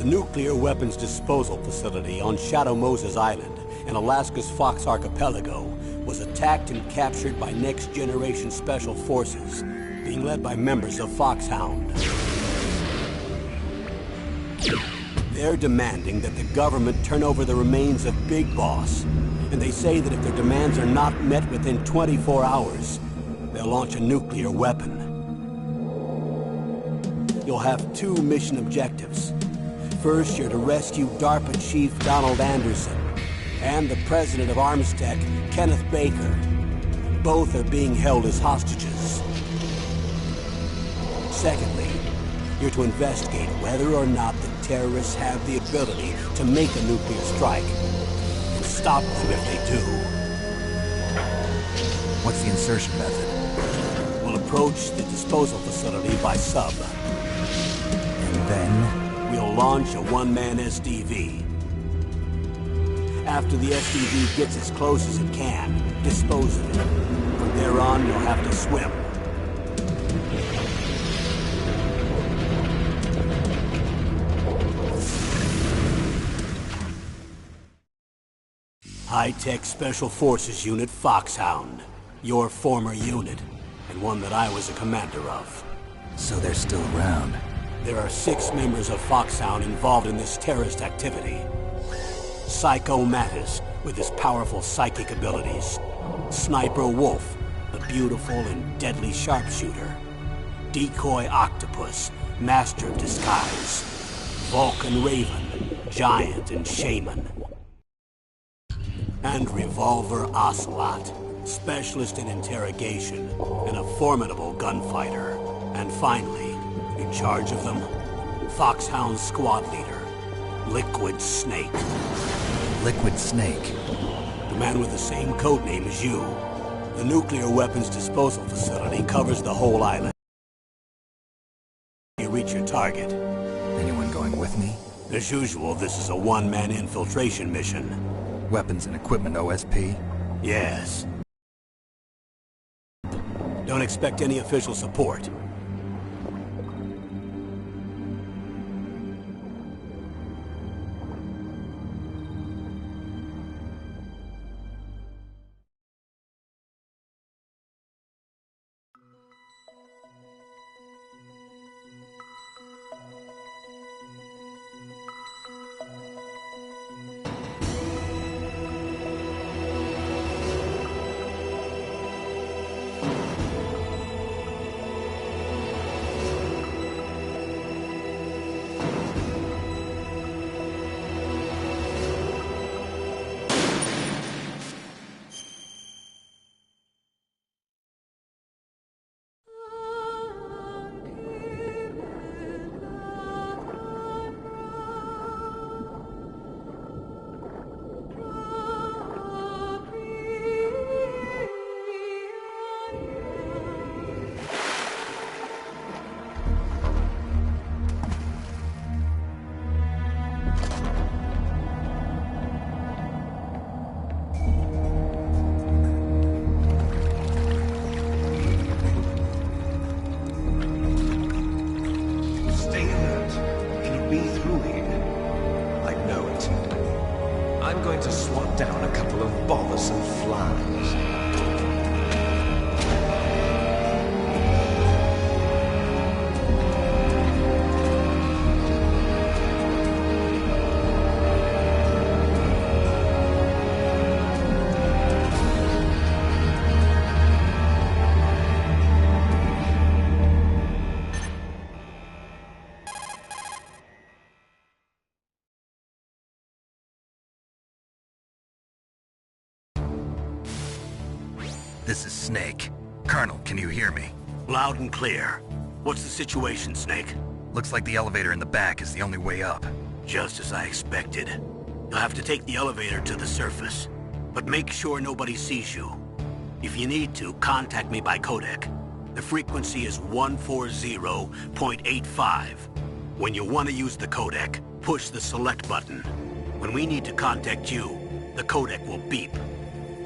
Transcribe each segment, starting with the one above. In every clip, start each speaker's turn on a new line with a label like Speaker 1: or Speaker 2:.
Speaker 1: The nuclear weapons disposal facility on Shadow Moses Island in Alaska's Fox Archipelago was attacked and captured by Next Generation Special Forces, being led by members of Foxhound. They're demanding that the government turn over the remains of Big Boss, and they say that if their demands are not met within 24 hours, they'll launch a nuclear weapon. You'll have two mission objectives. First, you're to rescue DARPA Chief Donald Anderson and the president of Armstech, Kenneth Baker. Both are being held as hostages. Secondly, you're to investigate whether or not the terrorists have the ability to make a nuclear strike and stop them if they do.
Speaker 2: What's the insertion method?
Speaker 1: We'll approach the disposal facility by sub.
Speaker 2: And then?
Speaker 1: We'll launch a one-man SDV. After the SDV gets as close as it can, dispose of it. From there on, you'll have to swim. High-Tech Special Forces Unit Foxhound. Your former unit, and one that I was a commander of.
Speaker 2: So they're still around.
Speaker 1: There are 6 members of Foxhound involved in this terrorist activity. Psycho Mattis, with his powerful psychic abilities. Sniper Wolf, the beautiful and deadly sharpshooter. Decoy Octopus, master of disguise. Vulcan Raven, giant and shaman. And Revolver Ocelot, specialist in interrogation and a formidable gunfighter. And finally, in charge of them, Foxhound squad leader, Liquid Snake.
Speaker 2: Liquid Snake?
Speaker 1: The man with the same codename as you. The nuclear weapons disposal facility covers the whole island. You reach your target.
Speaker 2: Anyone going with me?
Speaker 1: As usual, this is a one-man infiltration mission.
Speaker 2: Weapons and equipment OSP?
Speaker 1: Yes. Don't expect any official support.
Speaker 3: I'm going to swat down a couple of bothersome flies.
Speaker 2: This is Snake. Colonel, can you hear me?
Speaker 1: Loud and clear. What's the situation, Snake?
Speaker 2: Looks like the elevator in the back is the only way up.
Speaker 1: Just as I expected. You'll have to take the elevator to the surface. But make sure nobody sees you. If you need to, contact me by codec. The frequency is 140.85. When you want to use the codec, push the select button. When we need to contact you, the codec will beep.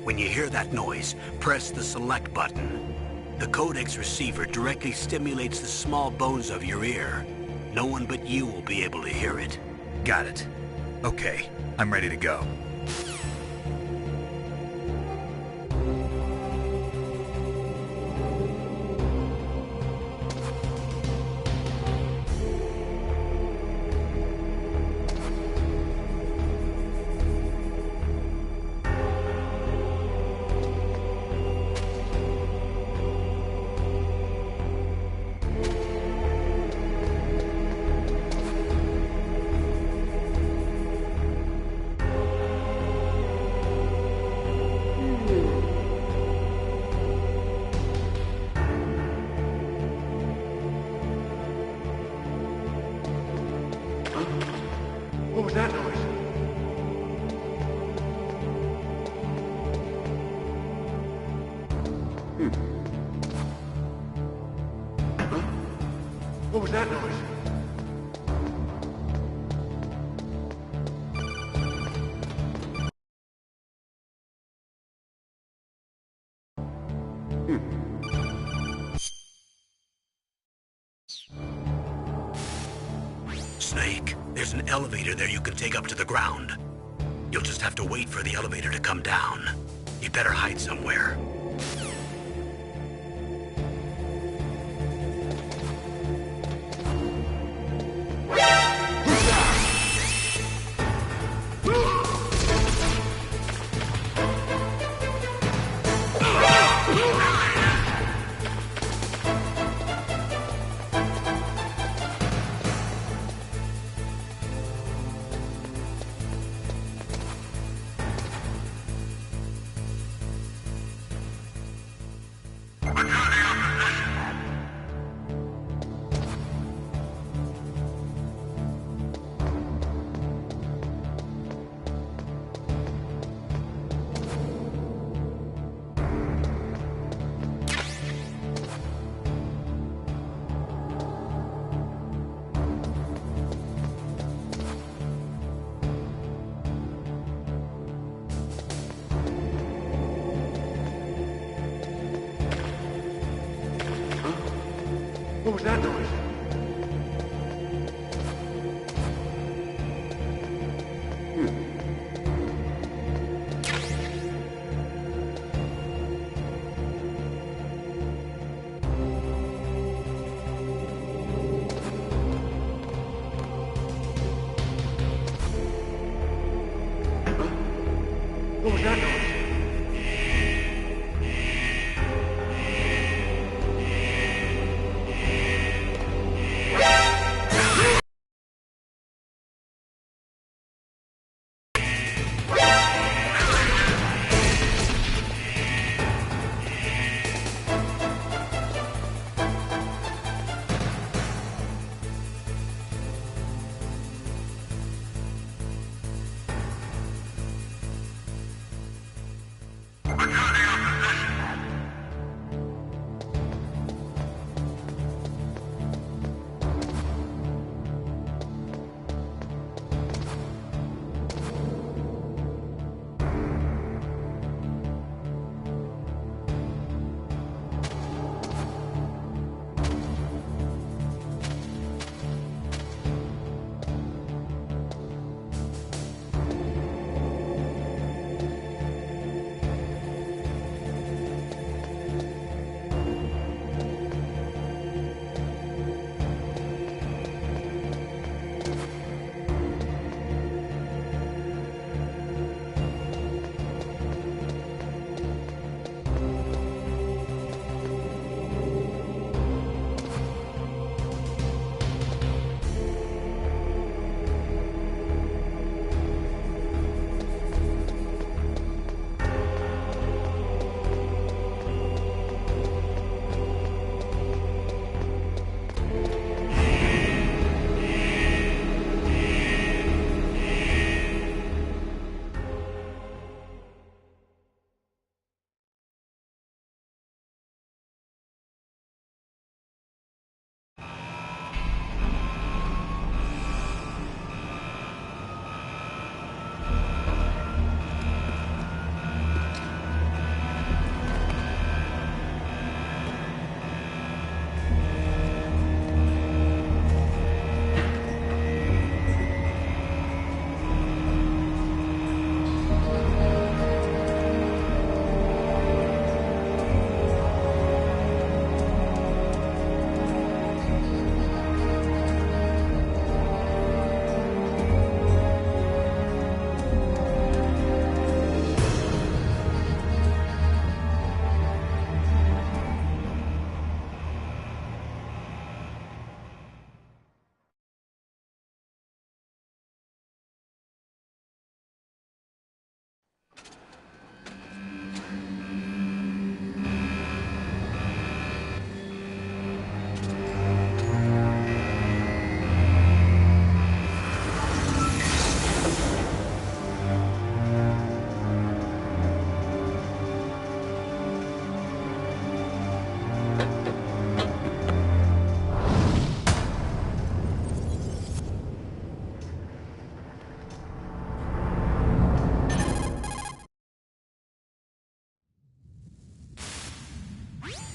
Speaker 1: When you hear that noise, press the select button. The codec's receiver directly stimulates the small bones of your ear. No one but you will be able to hear it.
Speaker 2: Got it. Okay, I'm ready to go.
Speaker 4: What was that noise? Huh? What was that noise?
Speaker 1: Snake, there's an elevator there you can take up to the ground. You'll just have to wait for the elevator to come down. You'd better hide somewhere.
Speaker 4: What was that noise? What was that noise?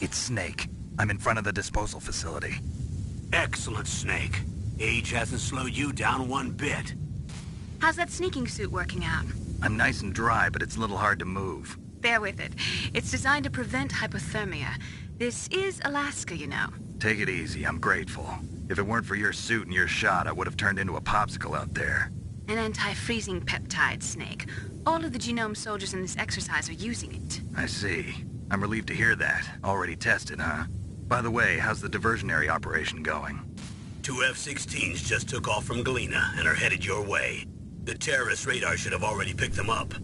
Speaker 2: It's Snake. I'm in front of the disposal facility.
Speaker 1: Excellent, Snake. Age hasn't slowed you down one bit.
Speaker 5: How's that sneaking suit working out?
Speaker 2: I'm nice and dry, but it's a little hard to move.
Speaker 5: Bear with it. It's designed to prevent hypothermia. This is Alaska, you know.
Speaker 2: Take it easy, I'm grateful. If it weren't for your suit and your shot, I would have turned into a popsicle out there.
Speaker 5: An anti-freezing peptide, Snake. All of the genome soldiers in this exercise are using it.
Speaker 2: I see. I'm relieved to hear that. Already tested, huh? By the way, how's the diversionary operation going?
Speaker 1: 2 F-16s just took off from Galena and are headed your way. The terrorist radar should have already picked them up.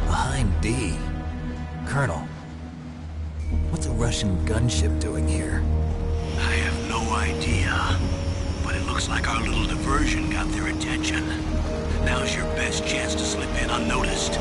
Speaker 6: Behind D. Colonel, what's a Russian gunship doing here?
Speaker 1: I have no idea, but it looks like our little diversion got their attention. Now's your best chance to slip in unnoticed.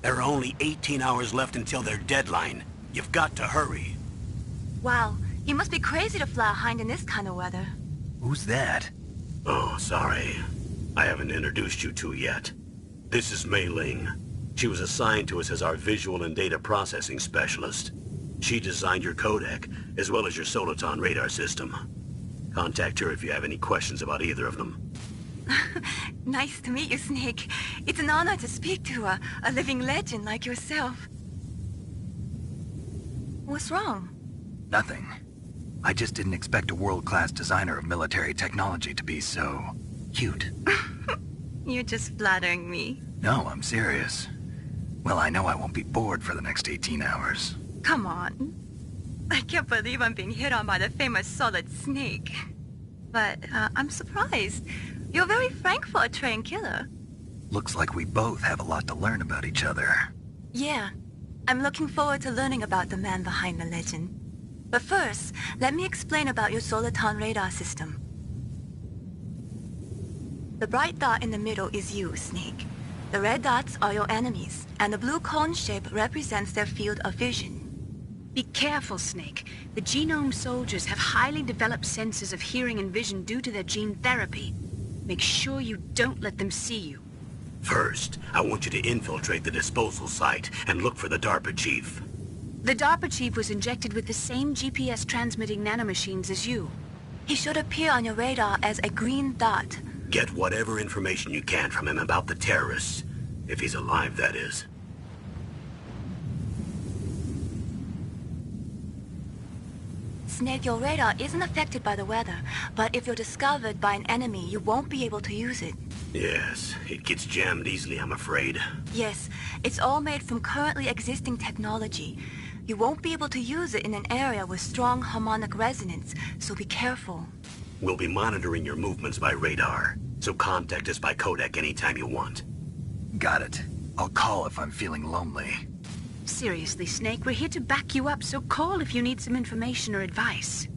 Speaker 1: There are only 18 hours left until their deadline. You've got to hurry.
Speaker 5: Wow, you must be crazy to fly a Hind in this kind of weather.
Speaker 2: Who's that?
Speaker 1: Oh, sorry. I haven't introduced you to yet. This is Mei Ling. She was assigned to us as our visual and data processing specialist. She designed your codec, as well as your Soliton radar system. Contact her if you have any questions about either of them.
Speaker 5: Nice to meet you, Snake. It's an honor to speak to a living legend like yourself. What's wrong?
Speaker 2: Nothing. I just didn't expect a world-class designer of military technology to be so cute.
Speaker 5: You're just flattering me.
Speaker 2: No, I'm serious. Well, I know I won't be bored for the next 18 hours.
Speaker 5: Come on. I can't believe I'm being hit on by the famous Solid Snake. But I'm surprised. You're very frank for a trained killer.
Speaker 2: Looks like we both have a lot to learn about each other.
Speaker 5: Yeah. I'm looking forward to learning about the man behind the legend. But first, let me explain about your Soliton radar system. The bright dot in the middle is you, Snake. The red dots are your enemies, and the blue cone shape represents their field of vision. Be careful, Snake. The genome soldiers have highly developed senses of hearing and vision due to their gene therapy. Make sure you don't let them see you.
Speaker 1: First, I want you to infiltrate the disposal site and look for the DARPA chief.
Speaker 5: The DARPA chief was injected with the same GPS transmitting nanomachines as you. He should appear on your radar as a green dot.
Speaker 1: Get whatever information you can from him about the terrorists. If he's alive, that is.
Speaker 5: Snake, your radar isn't affected by the weather, but if you're discovered by an enemy, you won't be able to use it.
Speaker 1: Yes, it gets jammed easily, I'm afraid.
Speaker 5: Yes, it's all made from currently existing technology. You won't be able to use it in an area with strong harmonic resonance, so be careful.
Speaker 1: We'll be monitoring your movements by radar, so contact us by codec anytime you want.
Speaker 2: Got it. I'll call if I'm feeling lonely.
Speaker 5: Seriously, Snake, we're here to back you up, so call if you need some information or advice.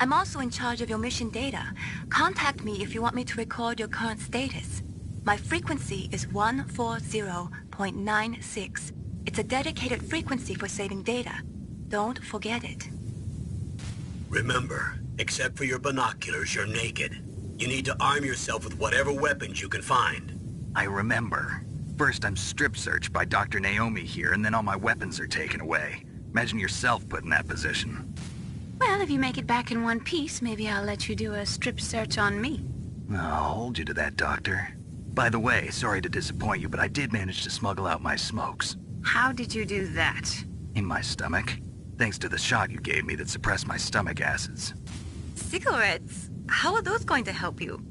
Speaker 5: I'm also in charge of your mission data. Contact me if you want me to record your current status. My frequency is 140.96. It's a dedicated frequency for saving data. Don't forget it.
Speaker 1: Remember, except for your binoculars, you're naked. You need to arm yourself with whatever weapons you can find.
Speaker 2: I remember. First, I'm strip-searched by Dr. Naomi here, and then all my weapons are taken away. Imagine yourself put in that position.
Speaker 5: Well, if you make it back in one piece, maybe I'll let you do a strip search on me.
Speaker 2: I'll hold you to that, Doctor. By the way, sorry to disappoint you, but I did manage to smuggle out my smokes.
Speaker 5: How did you do that?
Speaker 2: In my stomach. Thanks to the shot you gave me that suppressed my stomach acids.
Speaker 5: Cigarettes? How are those going to help you?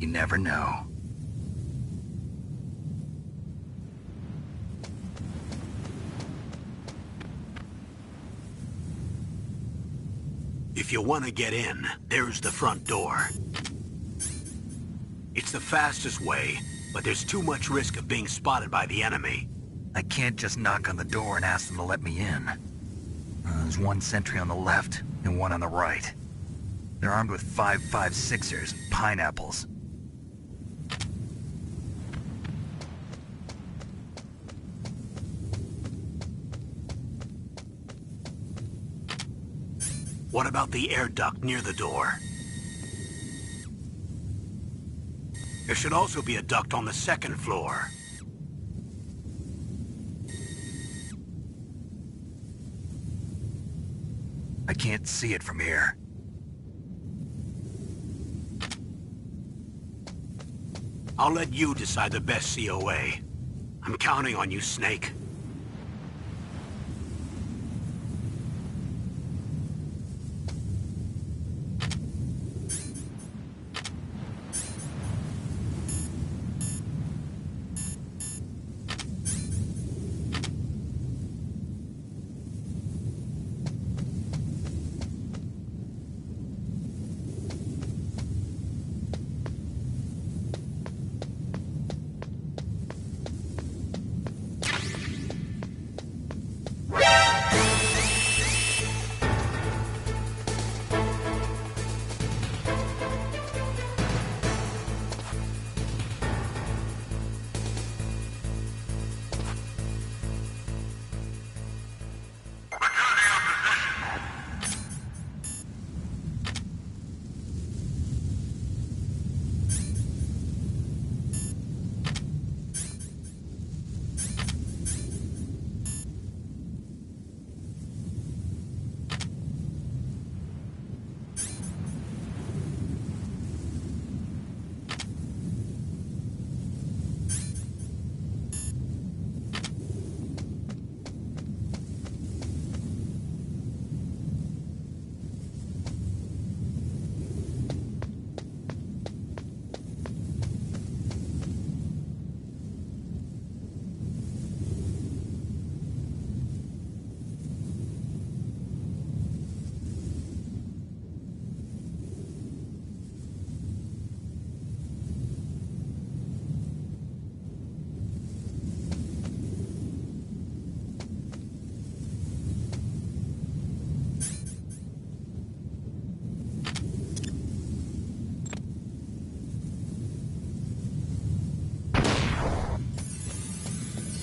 Speaker 2: You never know.
Speaker 1: If you want to get in, there's the front door. It's the fastest way, but there's too much risk of being spotted by the enemy.
Speaker 2: I can't just knock on the door and ask them to let me in. There's one sentry on the left and one on the right. They're armed with 5.56ers and pineapples.
Speaker 1: What about the air duct near the door? There should also be a duct on the second floor.
Speaker 2: I can't see it from here.
Speaker 1: I'll let you decide the best COA. I'm counting on you, Snake.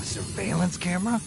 Speaker 2: Surveillance camera?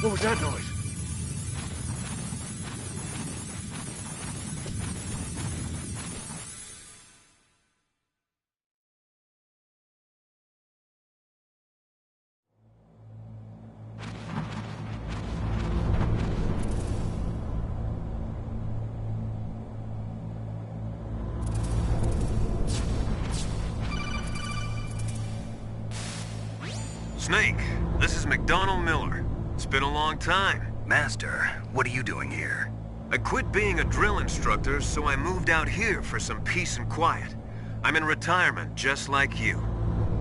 Speaker 4: What was that noise?
Speaker 7: Snake, this is McDonald Miller. It's been a long time.
Speaker 2: Master, what are you doing here?
Speaker 7: I quit being a drill instructor, so I moved out here for some peace and quiet. I'm in retirement, just like you.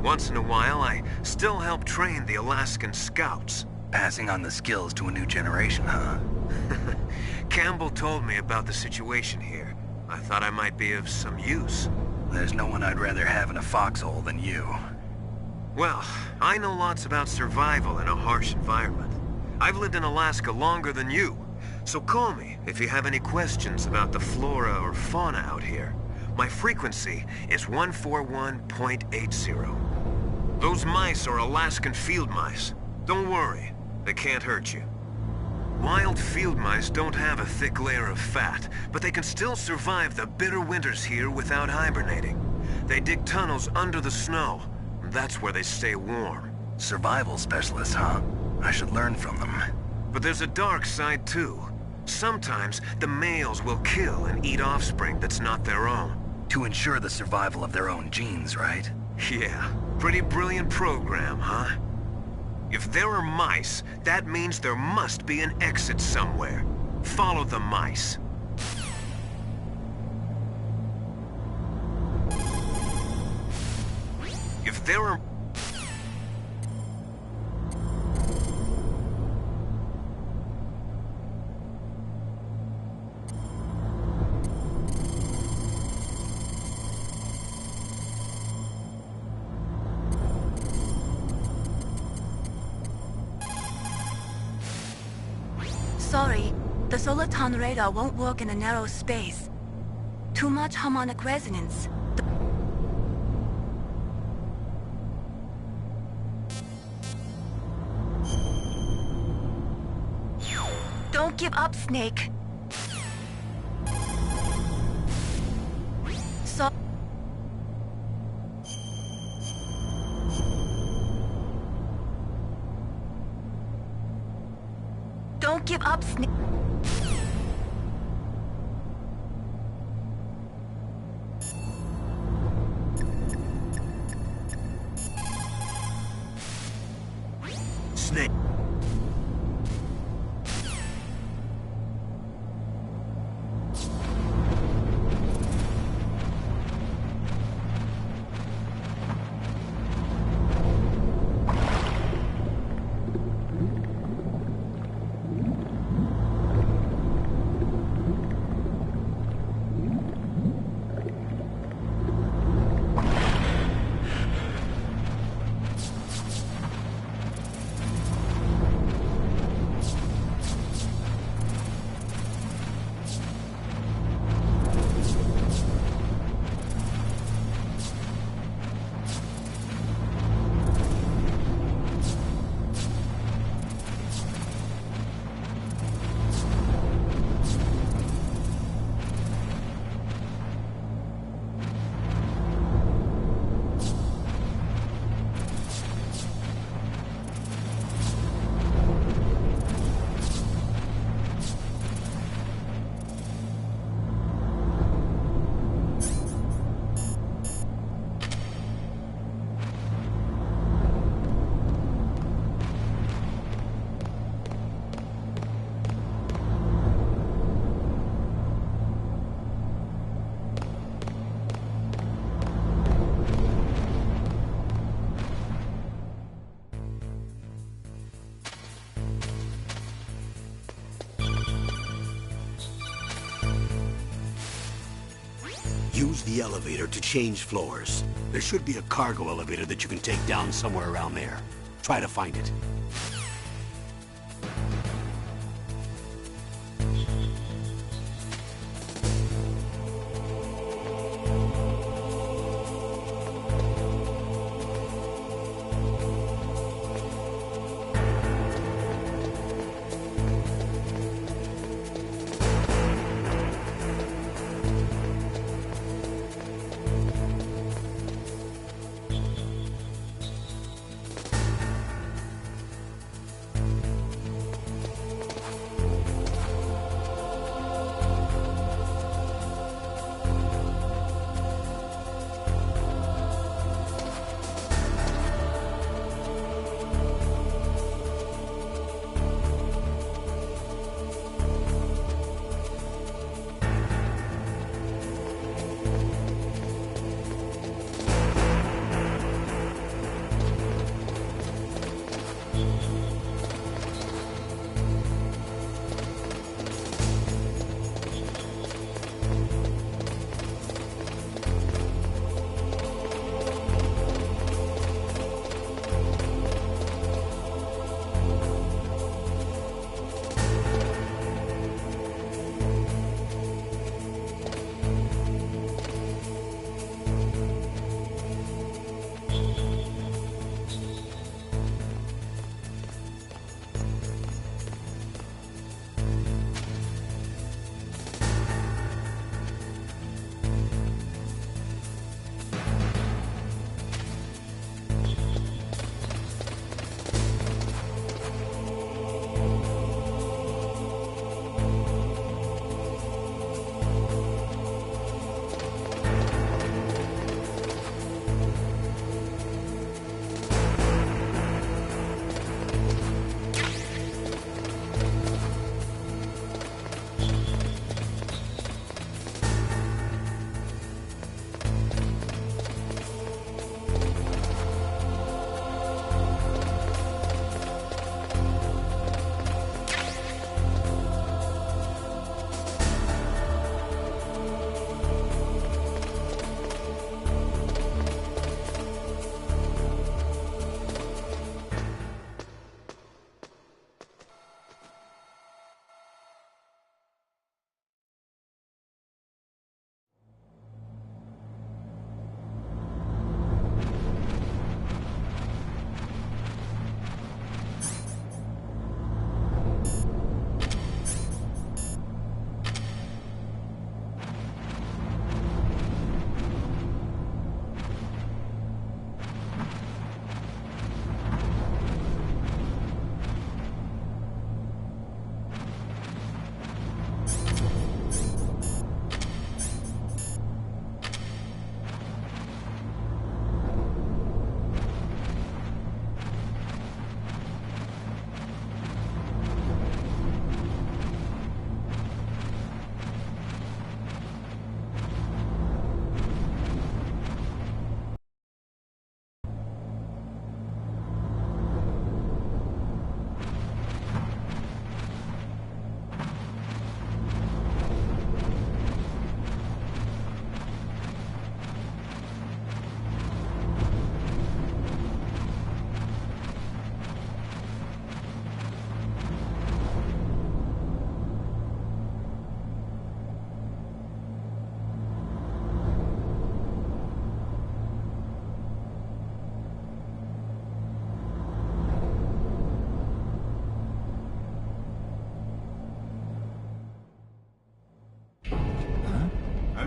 Speaker 7: Once in a while, I still help train the Alaskan Scouts.
Speaker 2: Passing on the skills to a new generation, huh?
Speaker 7: Campbell told me about the situation here. I thought I might be of some use.
Speaker 2: There's no one I'd rather have in a foxhole than you.
Speaker 7: Well, I know lots about survival in a harsh environment. I've lived in Alaska longer than you, so call me if you have any questions about the flora or fauna out here. My frequency is 141.80. Those mice are Alaskan field mice. Don't worry, they can't hurt you. Wild field mice don't have a thick layer of fat, but they can still survive the bitter winters here without hibernating. They dig tunnels under the snow. That's where they stay warm.
Speaker 2: Survival specialists, huh? I should learn from them.
Speaker 7: But there's a dark side too. Sometimes the males will kill and eat offspring that's not their own.
Speaker 2: To ensure the survival of their own genes, right?
Speaker 7: Yeah, pretty brilliant program, huh? If there are mice, that means there must be an exit somewhere. Follow the mice. If there are...
Speaker 5: Sorry, the Soliton radar won't work in a narrow space. Too much harmonic resonance. Don't give up, Snake. So... Don't give up, Snake.
Speaker 1: Snake. Use the elevator to change floors. There should be a cargo elevator that you can take down somewhere around there. Try to find it.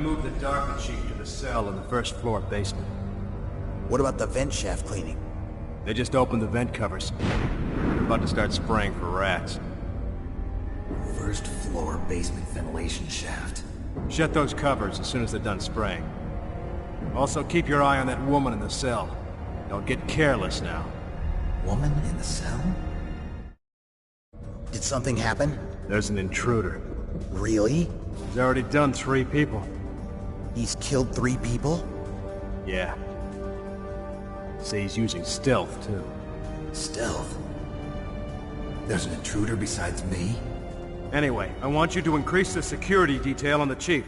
Speaker 8: moved the DARPA chief to the cell in the first floor basement.
Speaker 9: What about the vent shaft cleaning?
Speaker 8: They just opened the vent covers. They're about to start spraying for rats.
Speaker 6: First floor basement ventilation shaft.
Speaker 8: Shut those covers as soon as they're done spraying. Also, keep your eye on that woman in the cell. Don't get careless now.
Speaker 6: Woman in the cell?
Speaker 9: Did something happen?
Speaker 8: There's an intruder.
Speaker 9: Really?
Speaker 8: He's already done 3 people.
Speaker 9: He's killed 3 people?
Speaker 8: Yeah. Say he's using stealth, too.
Speaker 6: Stealth? There's an intruder besides me?
Speaker 8: Anyway, I want you to increase the security detail on the chief.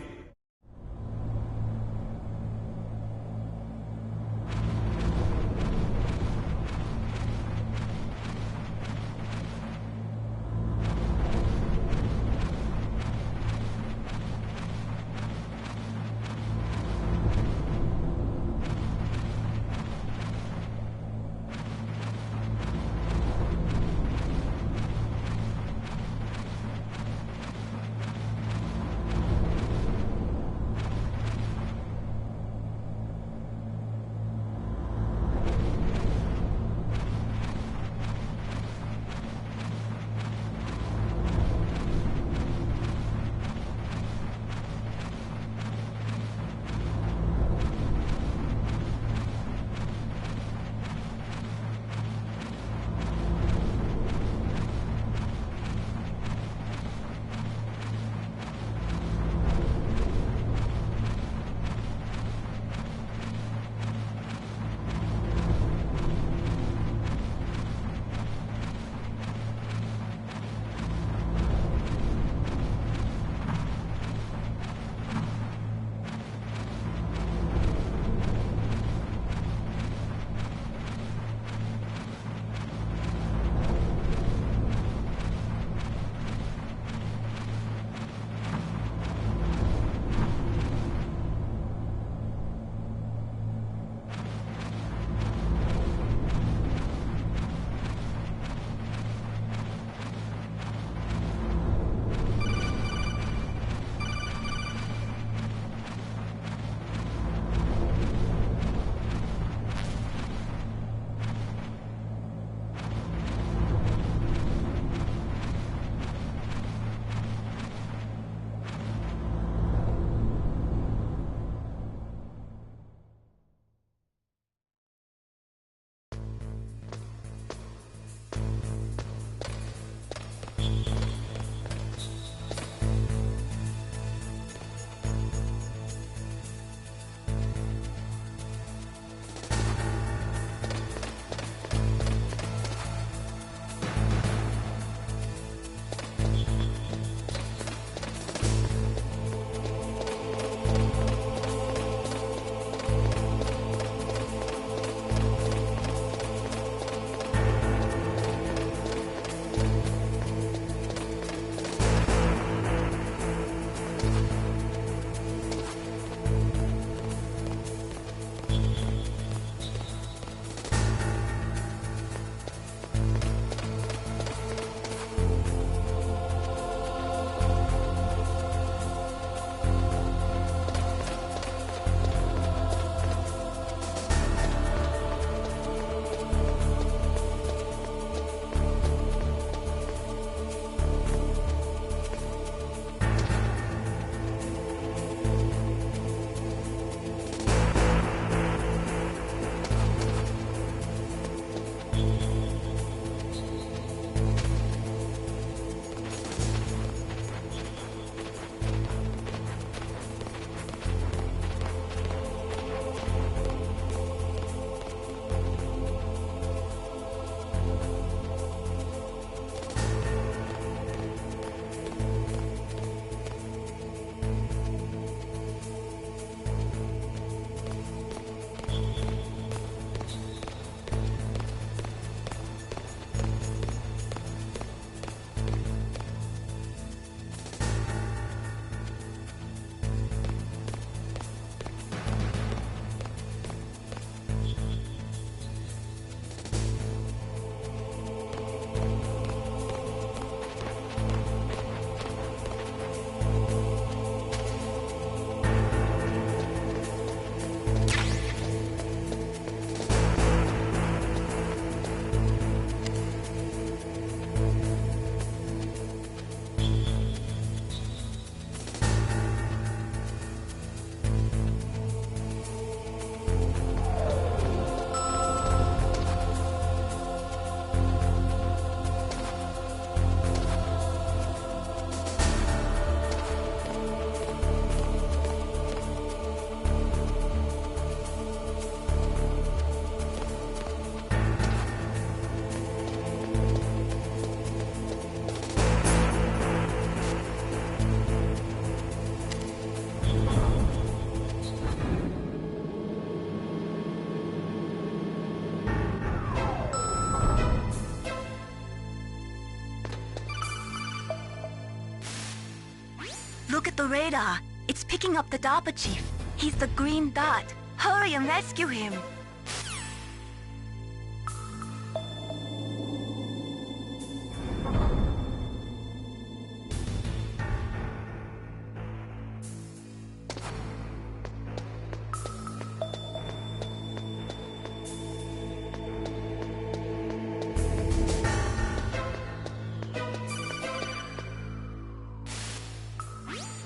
Speaker 5: Look at the radar. It's picking up the DARPA chief. He's the green dot. Hurry and rescue him.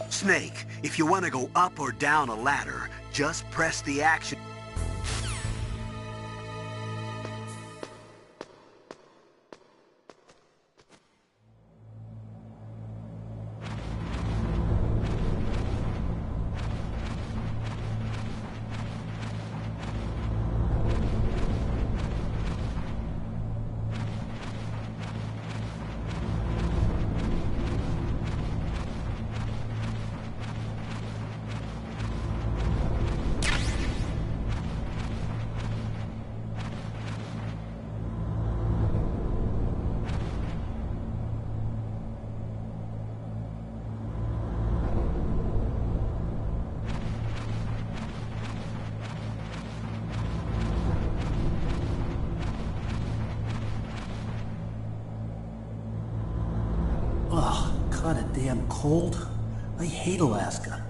Speaker 1: Snake, if you want to go up or down a ladder, just press the action.
Speaker 10: Kinda damn cold. I hate Alaska.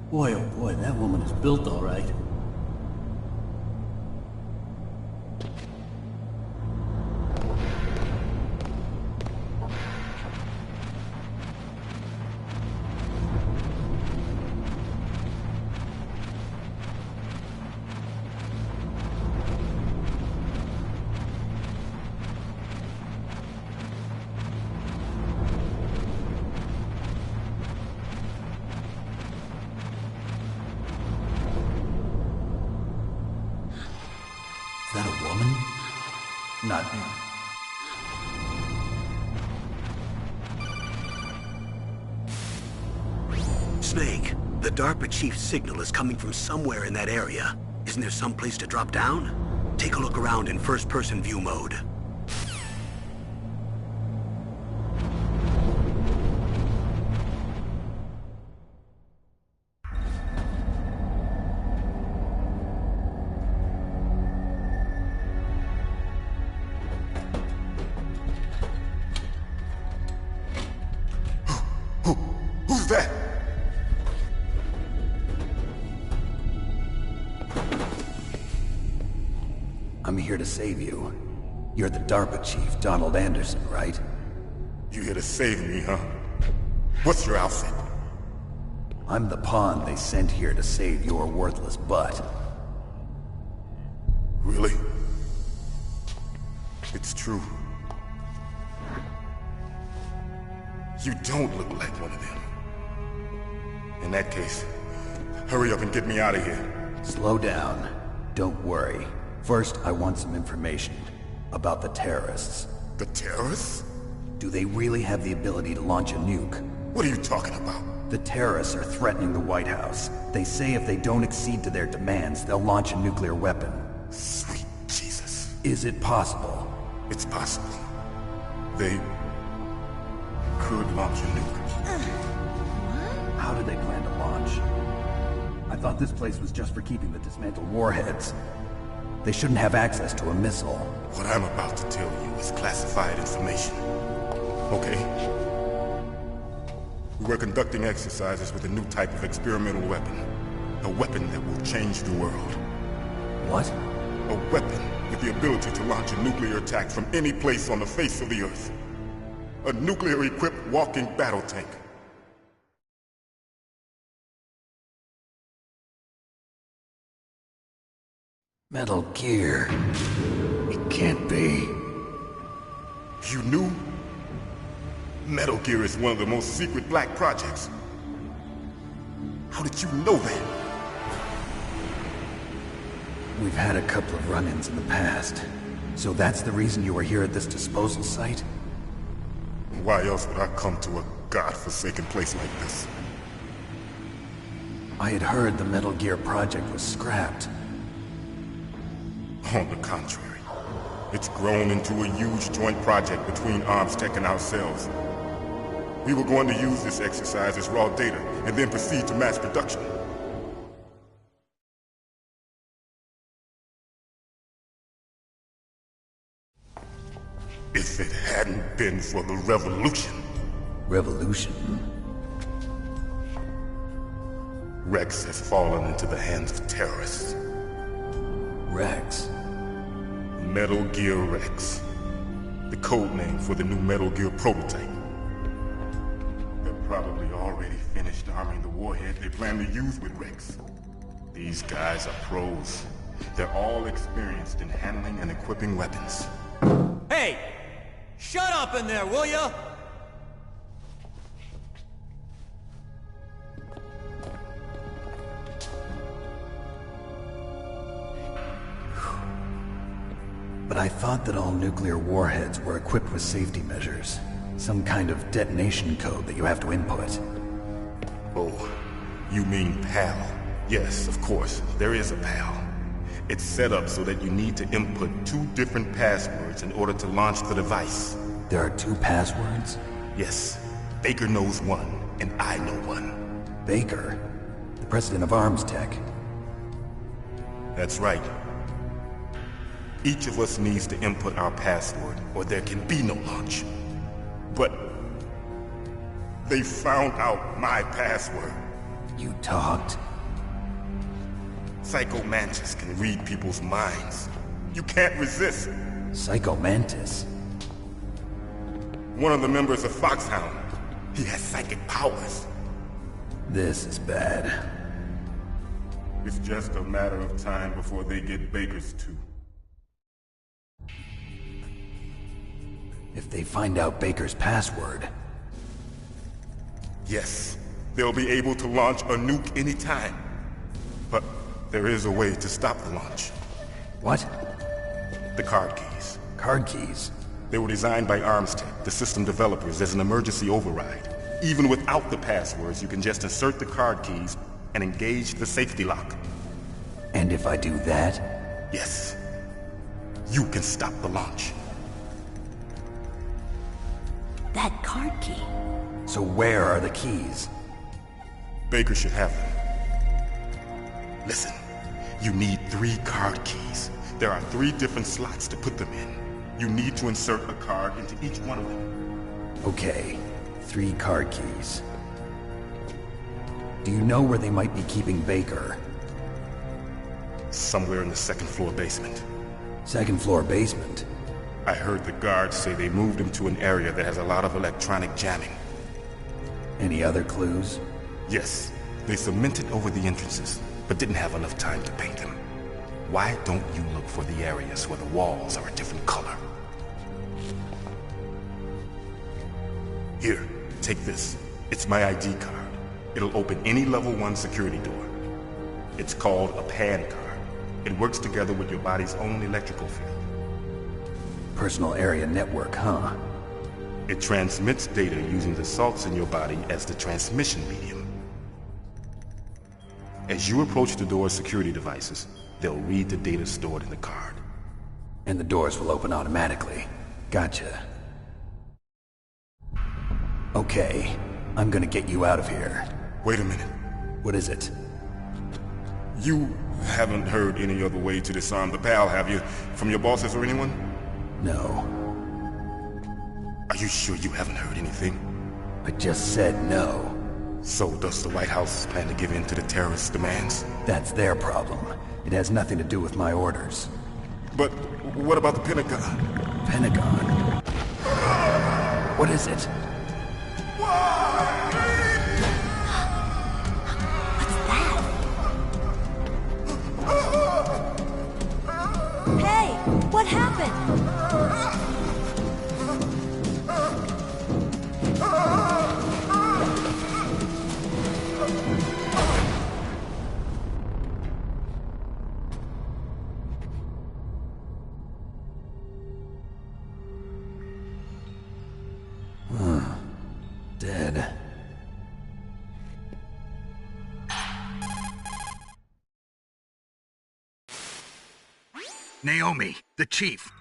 Speaker 10: Boy, oh boy, that woman is built all right. Is that a woman? Not me.
Speaker 1: Snake, the DARPA chief's signal is coming from somewhere in that area. Isn't there some place to drop down? Take a look around in first-person view mode.
Speaker 4: Who's that?
Speaker 6: I'm here to save you. You're the DARPA chief, Donald Anderson, right?
Speaker 4: You here to save me, huh? What's your outfit?
Speaker 6: I'm the pawn they sent here to save your worthless butt.
Speaker 4: Really? It's true. You don't look like one of them. In that case, hurry up and get me out of here.
Speaker 6: Slow down. Don't worry. First, I want some information about the terrorists.
Speaker 4: The terrorists?
Speaker 6: Do they really have the ability to launch a nuke?
Speaker 4: What are you talking about?
Speaker 6: The terrorists are threatening the White House. They say if they don't accede to their demands, they'll launch a nuclear weapon.
Speaker 4: Sweet Jesus.
Speaker 6: Is it possible?
Speaker 4: It's possible. They could launch a nuke.
Speaker 6: How do they plan to launch? I thought this place was just for keeping the dismantled warheads. They shouldn't have access to a missile.
Speaker 4: What I'm about to tell you is classified information. Okay? We're conducting exercises with a new type of experimental weapon. A weapon that will change the world.
Speaker 6: What?
Speaker 4: A weapon with the ability to launch a nuclear attack from any place on the face of the Earth. A nuclear-equipped walking battle tank.
Speaker 6: Metal Gear. It can't be.
Speaker 4: You knew? Metal Gear is one of the most secret black projects. How did you know that?
Speaker 6: We've had a couple of run-ins in the past. So that's the reason you were here at this disposal site?
Speaker 4: Why else would I come to a godforsaken place like this?
Speaker 6: I had heard the Metal Gear project was scrapped.
Speaker 4: On the contrary, it's grown into a huge joint project between ArmsTech and ourselves. We were going to use this exercise as raw data and then proceed to mass production. If it hadn't been for the revolution...
Speaker 6: Revolution?
Speaker 4: Rex has fallen into the hands of terrorists.
Speaker 6: Rex?
Speaker 4: Metal Gear Rex. The code name for the new Metal Gear prototype. They're probably already finished arming the warhead they plan to use with Rex. These guys are pros. They're all experienced in handling and equipping weapons.
Speaker 11: Hey! Shut up in there, will ya?
Speaker 6: But I thought that all nuclear warheads were equipped with safety measures. Some kind of detonation code that you have to input.
Speaker 4: Oh, you mean PAL? Yes, of course, there is a PAL. It's set up so that you need to input 2 different passwords in order to launch the device.
Speaker 6: There are 2 passwords?
Speaker 4: Yes. Baker knows one, and I know one.
Speaker 6: Baker? The president of Arms Tech?
Speaker 4: That's right. Each of us needs to input our password, or there can be no launch. But... they found out my password.
Speaker 6: You talked?
Speaker 4: Psycho Mantis can read people's minds. You can't resist.
Speaker 6: Psycho Mantis?
Speaker 4: One of the members of Foxhound. He has psychic powers.
Speaker 6: This is bad.
Speaker 4: It's just a matter of time before they get Baker's too.
Speaker 6: If they find out Baker's password...
Speaker 4: Yes, they'll be able to launch a nuke anytime. But there is a way to stop the launch.
Speaker 6: What?
Speaker 4: The card keys.
Speaker 6: Card keys?
Speaker 4: They were designed by Arms Tech, the system developers, as an emergency override. Even without the passwords, you can just insert the card keys and engage the safety lock.
Speaker 6: And if I do that?
Speaker 4: Yes. You can stop the launch.
Speaker 12: That card key.
Speaker 6: So where are the keys?
Speaker 4: Baker should have them. Listen, you need 3 card keys. There are 3 different slots to put them in. You need to insert a card into each one of them.
Speaker 6: Okay, 3 card keys. Do you know where they might be keeping Baker?
Speaker 4: Somewhere in the 2nd floor basement.
Speaker 6: 2nd floor basement?
Speaker 4: I heard the guards say they moved him to an area that has a lot of electronic jamming.
Speaker 6: Any other clues?
Speaker 4: Yes. They cemented over the entrances, but didn't have enough time to paint them. Why don't you look for the areas where the walls are a different color? Here, take this. It's my ID card. It'll open any level 1 security door. It's called a PAN card. It works together with your body's own electrical field.
Speaker 6: Personal area network, huh?
Speaker 4: It transmits data using the salts in your body as the transmission medium. As you approach the door's security devices, they'll read the data stored in the card.
Speaker 6: And the doors will open automatically. Gotcha. Okay, I'm gonna get you out of here.
Speaker 4: Wait a minute.
Speaker 6: What is it?
Speaker 4: You haven't heard any other way to disarm the PAL, have you? From your bosses or anyone?
Speaker 6: No.
Speaker 4: Are you sure you haven't heard anything?
Speaker 6: I just said no.
Speaker 4: So does the White House plan to give in to the terrorists' demands?
Speaker 6: That's their problem. It has nothing to do with my orders.
Speaker 4: But what about the Pentagon?
Speaker 6: Pentagon? What is it?
Speaker 12: Hey, what happened?
Speaker 6: Dead.
Speaker 2: Naomi, the chief.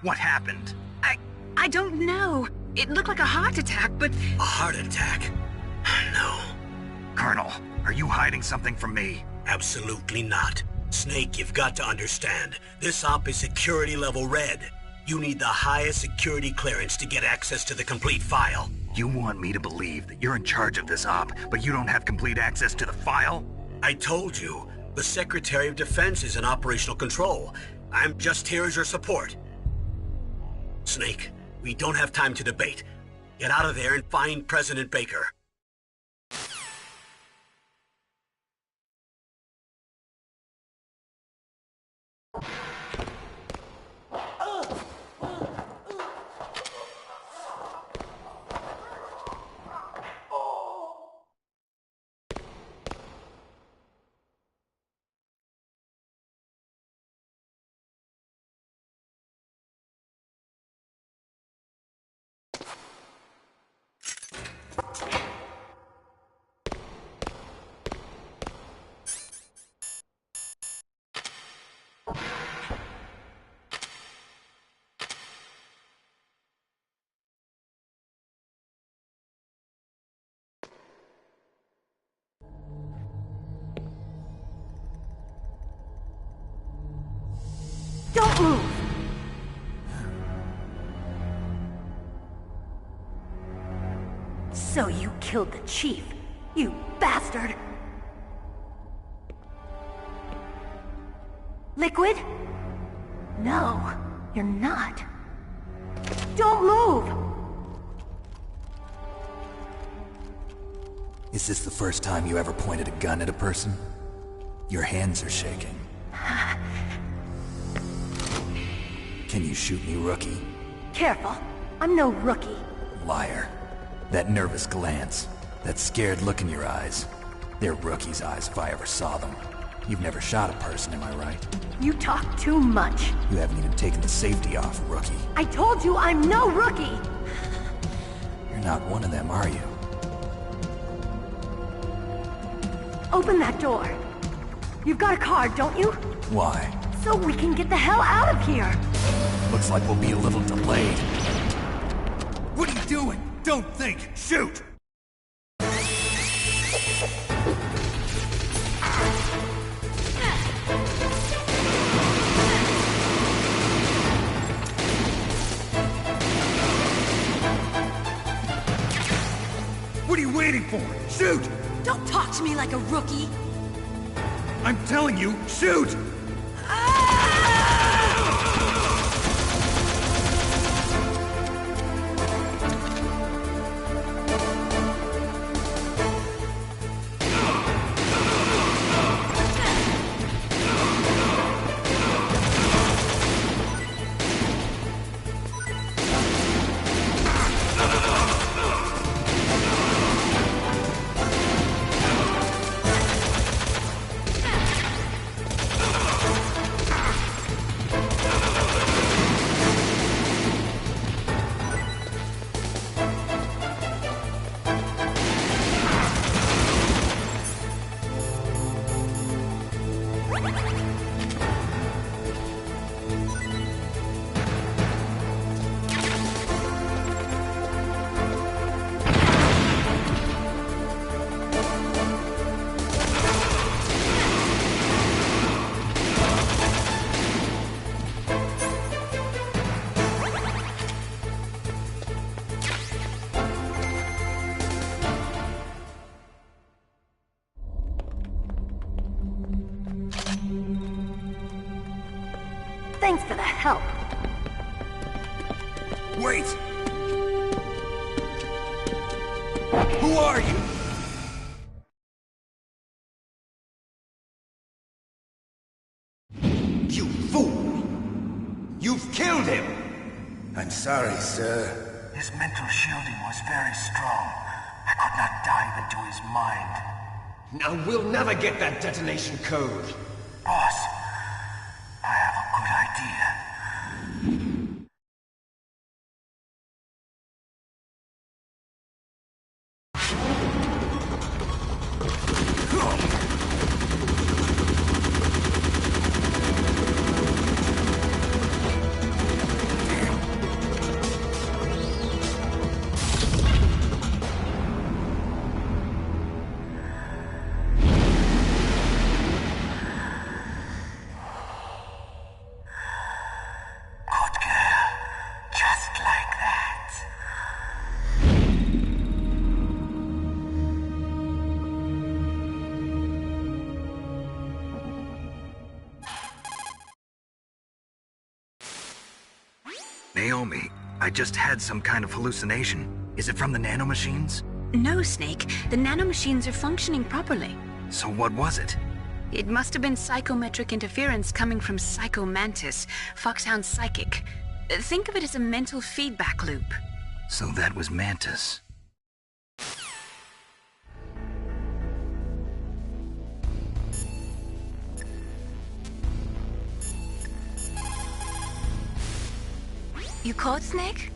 Speaker 2: What happened?
Speaker 5: I don't know.
Speaker 13: It looked like a heart attack, but...
Speaker 1: A heart attack? No.
Speaker 2: Colonel, are you hiding something from me?
Speaker 1: Absolutely not. Snake, you've got to understand. This op is security level red. You need the highest security clearance to get access to the complete file.
Speaker 2: You want me to believe that you're in charge of this op, but you don't have complete access to the file?
Speaker 1: I told you. The Secretary of Defense is in operational control. I'm just here as your support. Snake, we don't have time to debate. Get out of there and find President Baker.
Speaker 12: Don't move! So you killed the chief, you bastard! Liquid? No, you're not. Don't move!
Speaker 6: Is this the first time you ever pointed a gun at a person? Your hands are shaking. Can you shoot me, rookie?
Speaker 12: Careful, I'm no rookie.
Speaker 6: Liar. That nervous glance, that scared look in your eyes. They're rookie's eyes if I ever saw them. You've never shot a person, am I right?
Speaker 12: You talk too much.
Speaker 6: You haven't even taken the safety off, rookie.
Speaker 12: I told you I'm no rookie!
Speaker 6: You're not one of them, are you?
Speaker 12: Open that door. You've got a card, don't you?
Speaker 6: Why?
Speaker 12: So we can get the hell out of here!
Speaker 6: Looks like we'll be a little delayed.
Speaker 3: What are you doing? Don't think! Shoot! What are you waiting for? Shoot!
Speaker 12: Don't talk to me like a rookie!
Speaker 3: I'm telling you, shoot!
Speaker 12: Thanks for the help.
Speaker 3: Wait! Who are you? You fool! You've killed him!
Speaker 14: I'm sorry, sir.
Speaker 15: His mental shielding was very strong. I could not dive into his mind.
Speaker 3: Now we'll never get that detonation code.
Speaker 15: Boss, I have a good idea.
Speaker 2: Naomi, I just had some kind of hallucination. Is it from the nanomachines?
Speaker 5: No, Snake. The nanomachines are functioning properly.
Speaker 2: So what was it?
Speaker 5: It must have been psychometric interference coming from Psycho Mantis, Foxhound's psychic. Think of it as a mental feedback loop.
Speaker 2: So that was Mantis.
Speaker 5: You caught Snake?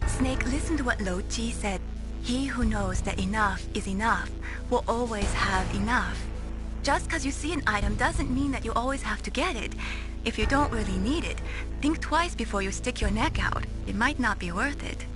Speaker 5: Snake, listen to what Lo Chi said. He who knows that enough is enough will always have enough. Just because you see an item doesn't mean that you always have to get it. If you don't really need it, think twice before you stick your neck out. It might not be worth it.